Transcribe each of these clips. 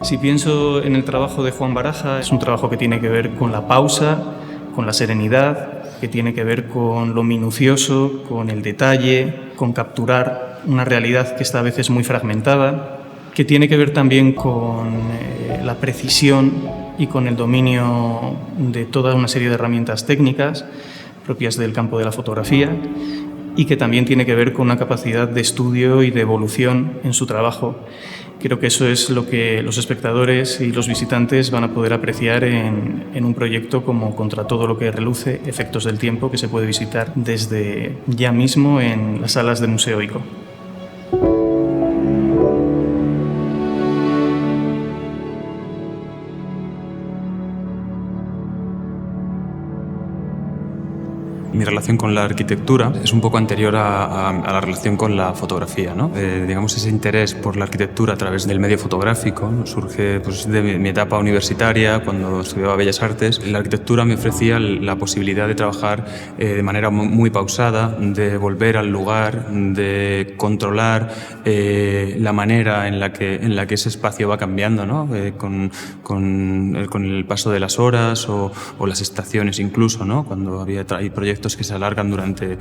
Si pienso en el trabajo de Juan Baraja, es un trabajo que tiene que ver con la pausa, con la serenidad, que tiene que ver con lo minucioso, con el detalle, con capturar una realidad que está a veces muy fragmentada, que tiene que ver también con la precisión y con el dominio de toda una serie de herramientas técnicas propias del campo de la fotografía, y que también tiene que ver con una capacidad de estudio y de evolución en su trabajo. Creo que eso es lo que los espectadores y los visitantes van a poder apreciar en un proyecto como Contra todo lo que reluce, Efectos del tiempo, que se puede visitar desde ya mismo en las salas de Museo ICO. Mi relación con la arquitectura es un poco anterior a la relación con la fotografía, ¿no? Digamos, ese interés por la arquitectura a través del medio fotográfico, ¿no? Surge pues, de mi etapa universitaria, cuando estudiaba Bellas Artes. La arquitectura me ofrecía la posibilidad de trabajar de manera muy pausada, de volver al lugar, de controlar la manera en la que ese espacio va cambiando, ¿no? Con el paso de las horas o las estaciones incluso, ¿no? Cuando hay proyectos que se alargan durante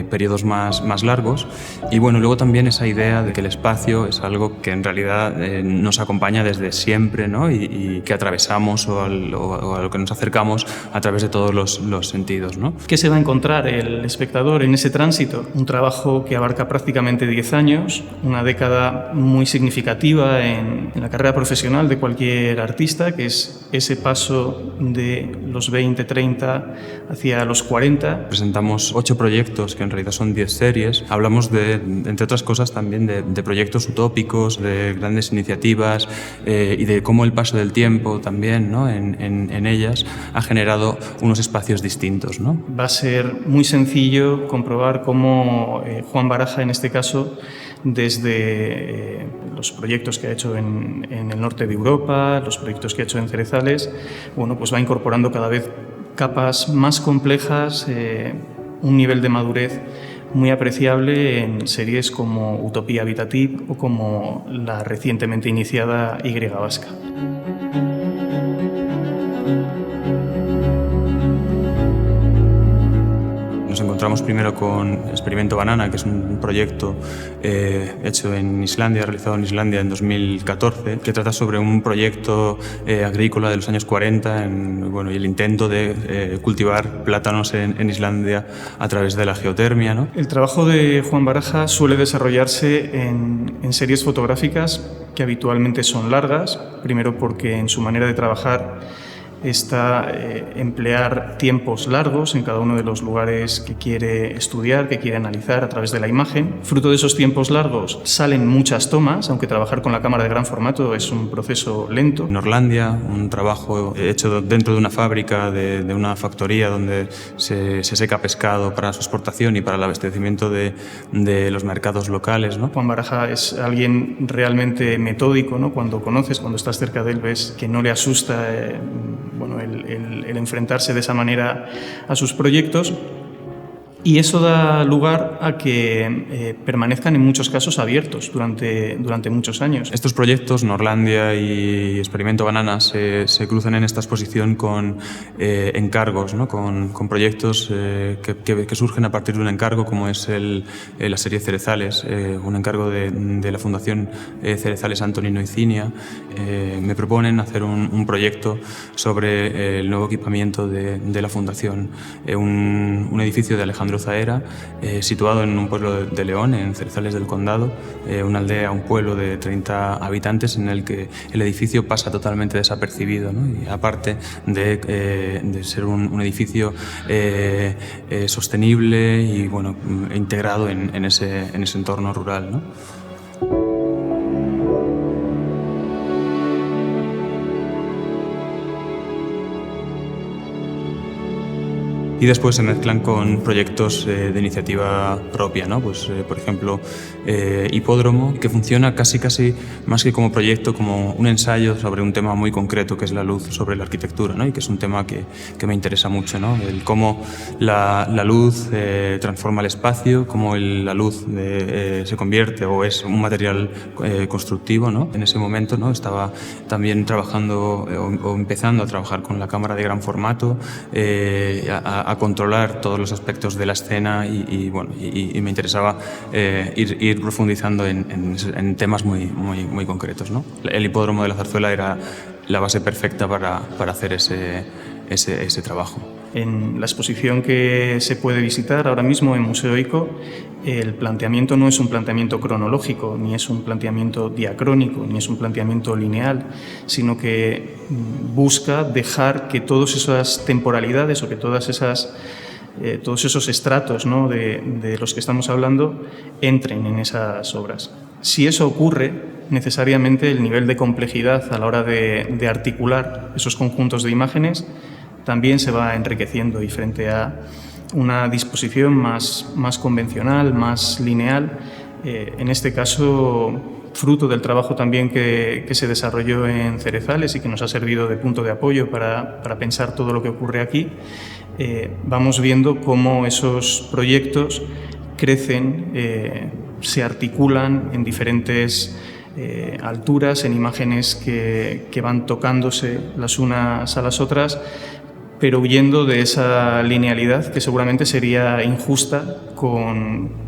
periodos más largos. Y bueno, luego también esa idea de que el espacio es algo que en realidad nos acompaña desde siempre, ¿no? y que atravesamos o a lo que nos acercamos a través de todos los sentidos, ¿no? ¿Qué se va a encontrar el espectador en ese tránsito? Un trabajo que abarca prácticamente 10 años, una década muy significativa en la carrera profesional de cualquier artista, que es ese paso de los 20, 30 hacia los 40. Presentamos 8 proyectos, que en realidad son 10 series. Hablamos entre otras cosas también de proyectos utópicos, de grandes iniciativas y de cómo el paso del tiempo también, ¿no? en ellas ha generado unos espacios distintos, ¿no? Va a ser muy sencillo comprobar cómo Juan Baraja, en este caso, desde los proyectos que ha hecho en el norte de Europa, los proyectos que ha hecho en Cerezales, bueno, pues va incorporando cada vez capas más complejas, un nivel de madurez muy apreciable en series como Utopía Habitative o como la recientemente iniciada Y Vasca. Nos encontramos primero con Experimento Banana, que es un proyecto hecho en Islandia, realizado en Islandia en 2014, que trata sobre un proyecto agrícola de los años 40 y el intento de cultivar plátanos en Islandia a través de la geotermia, ¿no? El trabajo de Juan Baraja suele desarrollarse en series fotográficas que habitualmente son largas, primero porque en su manera de trabajar está emplear tiempos largos en cada uno de los lugares que quiere estudiar, que quiere analizar a través de la imagen. Fruto de esos tiempos largos salen muchas tomas, aunque trabajar con la cámara de gran formato es un proceso lento. En Orlandia, un trabajo hecho dentro de una fábrica, de una factoría donde se seca pescado para su exportación y para el abastecimiento de los mercados locales, ¿no? Juan Baraja es alguien realmente metódico, ¿no? Cuando estás cerca de él, ves que no le asusta el enfrentarse de esa manera a sus proyectos, y eso da lugar a que permanezcan en muchos casos abiertos durante muchos años. Estos proyectos, Norlandia y Experimento Banana, se cruzan en esta exposición con encargos, ¿no? con proyectos que surgen a partir de un encargo, como es la serie Cerezales, un encargo de la Fundación Cerezales Antonino y Cinia. Me proponen hacer un proyecto sobre el nuevo equipamiento de la Fundación, un edificio de Alejandro Zaera, situado en un pueblo de León, en Cerezales del Condado, una aldea, un pueblo de 30 habitantes en el que el edificio pasa totalmente desapercibido, ¿no? Y aparte de ser un edificio sostenible y integrado en ese entorno rural, ¿no? y después se mezclan con proyectos de iniciativa propia, ¿no? Pues, por ejemplo, Hipódromo, que funciona casi más que como proyecto, como un ensayo sobre un tema muy concreto, que es la luz sobre la arquitectura, ¿no? Y que es un tema que me interesa mucho, ¿no? El cómo la luz transforma el espacio, cómo la luz se convierte o es un material constructivo, ¿no? En ese momento, ¿no? Estaba también trabajando o empezando a trabajar con la cámara de gran formato, a controlar todos los aspectos de la escena y me interesaba ir profundizando en temas muy concretos, ¿no? El Hipódromo de la Zarzuela era la base perfecta para hacer ese trabajo. En la exposición que se puede visitar ahora mismo en Museo ICO, el planteamiento no es un planteamiento cronológico, ni es un planteamiento diacrónico, ni es un planteamiento lineal, sino que busca dejar que todas esas temporalidades o que todos esos estratos, ¿no?, de los que estamos hablando entren en esas obras. Si eso ocurre, necesariamente el nivel de complejidad a la hora de articular esos conjuntos de imágenes también se va enriqueciendo, y frente a una disposición más convencional, más lineal, en este caso fruto del trabajo también que se desarrolló en Cerezales y que nos ha servido de punto de apoyo para pensar todo lo que ocurre aquí, vamos viendo cómo esos proyectos crecen, se articulan en diferentes alturas, en imágenes que van tocándose las unas a las otras, pero huyendo de esa linealidad que seguramente sería injusta con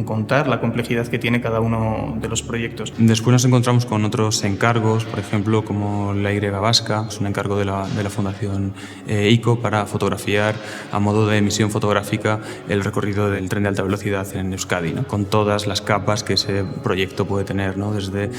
contar la complejidad que tiene cada uno de los proyectos. Después nos encontramos con otros encargos, por ejemplo, como la Y Vasca, es un encargo de la Fundación ICO para fotografiar a modo de emisión fotográfica el recorrido del tren de alta velocidad en Euskadi, ¿no? Con todas las capas que ese proyecto puede tener, ¿no? Desde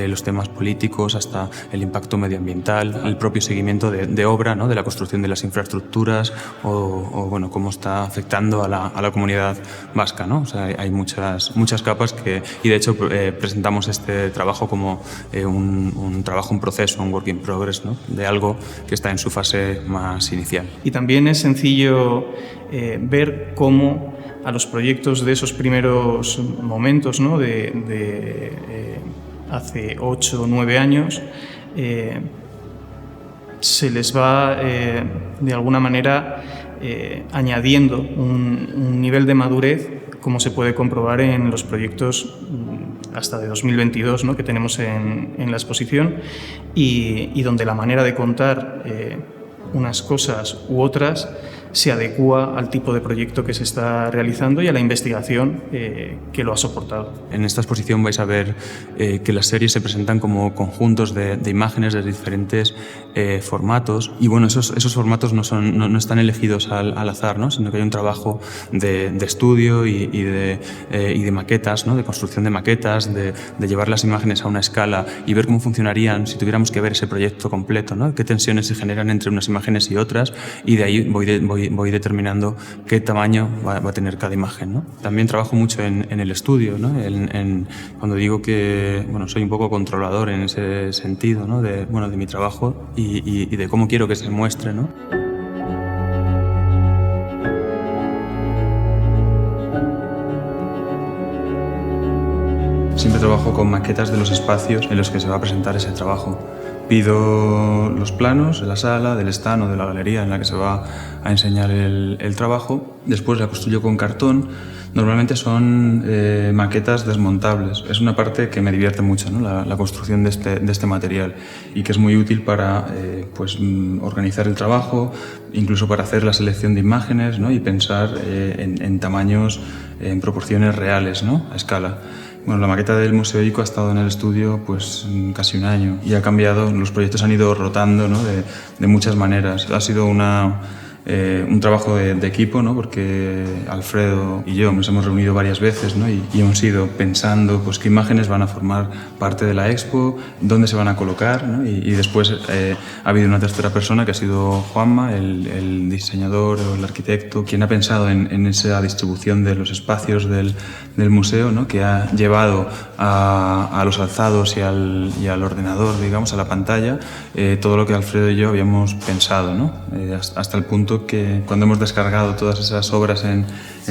los temas políticos hasta el impacto medioambiental, el propio seguimiento de obra, ¿no? De la construcción de las infraestructuras o bueno, cómo está afectando a la comunidad vasca, ¿no? O sea, hay muchas capas y de hecho presentamos este trabajo como un trabajo, un proceso, un work in progress, ¿no? De algo que está en su fase más inicial. Y también es sencillo ver cómo a los proyectos de esos primeros momentos, ¿no? de hace 8 o 9 años, se les va de alguna manera añadiendo un nivel de madurez, como se puede comprobar en los proyectos hasta de 2022, ¿no?, que tenemos en la exposición, y donde la manera de contar unas cosas u otras se adecúa al tipo de proyecto que se está realizando y a la investigación que lo ha soportado. En esta exposición vais a ver que las series se presentan como conjuntos de imágenes de diferentes formatos, y bueno, esos formatos no están elegidos al azar, ¿no?, sino que hay un trabajo de estudio y de maquetas, ¿no?, de construcción de maquetas, de llevar las imágenes a una escala y ver cómo funcionarían si tuviéramos que ver ese proyecto completo, ¿no?, qué tensiones se generan entre unas imágenes y otras, y de ahí voy determinando qué tamaño va a tener cada imagen, ¿no? También trabajo mucho en el estudio, ¿no? Cuando digo que bueno, soy un poco controlador en ese sentido, ¿no?, de mi trabajo y de cómo quiero que se muestre, ¿no? Siempre trabajo con maquetas de los espacios en los que se va a presentar ese trabajo. Pido los planos de la sala, del stand o de la galería en la que se va a enseñar el trabajo. Después la construyo con cartón. Normalmente son maquetas desmontables. Es una parte que me divierte mucho, ¿no?, la construcción de este material, y que es muy útil para organizar el trabajo, incluso para hacer la selección de imágenes, ¿no?, y pensar en tamaños, en proporciones reales, ¿no?, a escala. Bueno, la maqueta del Museo ICO ha estado en el estudio pues casi un año y ha cambiado, los proyectos han ido rotando, ¿no?, de muchas maneras. Ha sido un trabajo de equipo, ¿no?, porque Alfredo y yo nos hemos reunido varias veces, ¿no?, y hemos ido pensando pues qué imágenes van a formar parte de la expo, dónde se van a colocar, ¿no?, y después ha habido una tercera persona que ha sido Juanma, el diseñador o el arquitecto, quien ha pensado en esa distribución de los espacios del museo, ¿no?, que ha llevado a los alzados y al ordenador, digamos, a la pantalla, todo lo que Alfredo y yo habíamos pensado, ¿no?, hasta el punto punto que cuando hemos descargado todas esas obras en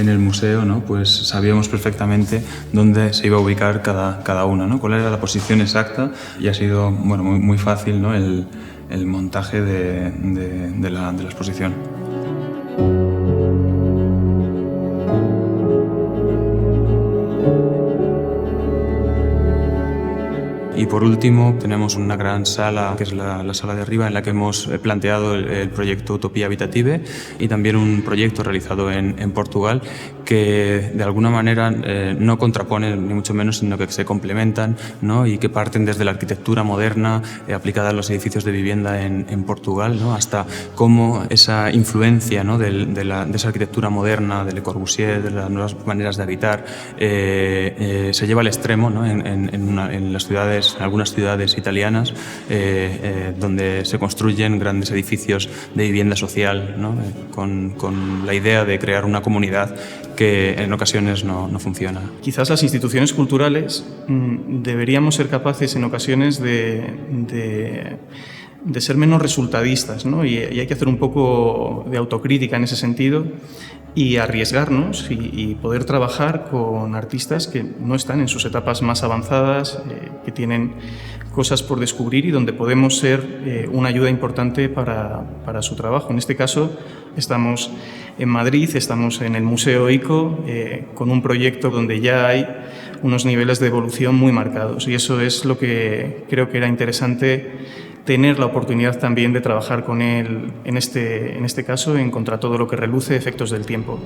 el museo, ¿no? Pues sabíamos perfectamente dónde se iba a ubicar cada una, ¿no? Cuál era la posición exacta, y ha sido bueno, muy fácil, ¿no? el montaje de la exposición. Y por último tenemos una gran sala, que es la sala de arriba, en la que hemos planteado el proyecto Utopía Habitative, y también un proyecto realizado en Portugal que de alguna manera no contraponen ni mucho menos, sino que se complementan, ¿no? Y que parten desde la arquitectura moderna aplicada a los edificios de vivienda en Portugal, ¿no? Hasta cómo esa influencia, ¿no? de esa arquitectura moderna, de Le Corbusier, de las nuevas maneras de habitar, se lleva al extremo, ¿no? en las ciudades, en algunas ciudades italianas, donde se construyen grandes edificios de vivienda social, ¿no? con la idea de crear una comunidad que en ocasiones no funciona. Quizás las instituciones culturales deberíamos ser capaces en ocasiones de ser menos resultadistas, ¿no? Y hay que hacer un poco de autocrítica en ese sentido y arriesgarnos y poder trabajar con artistas que no están en sus etapas más avanzadas, que tienen cosas por descubrir y donde podemos ser una ayuda importante para su trabajo. En este caso estamos en Madrid, estamos en el Museo ICO, con un proyecto donde ya hay unos niveles de evolución muy marcados, y eso es lo que creo que era interesante tener la oportunidad también de trabajar con él en este caso, en Contra todo lo que reluce, efectos del tiempo.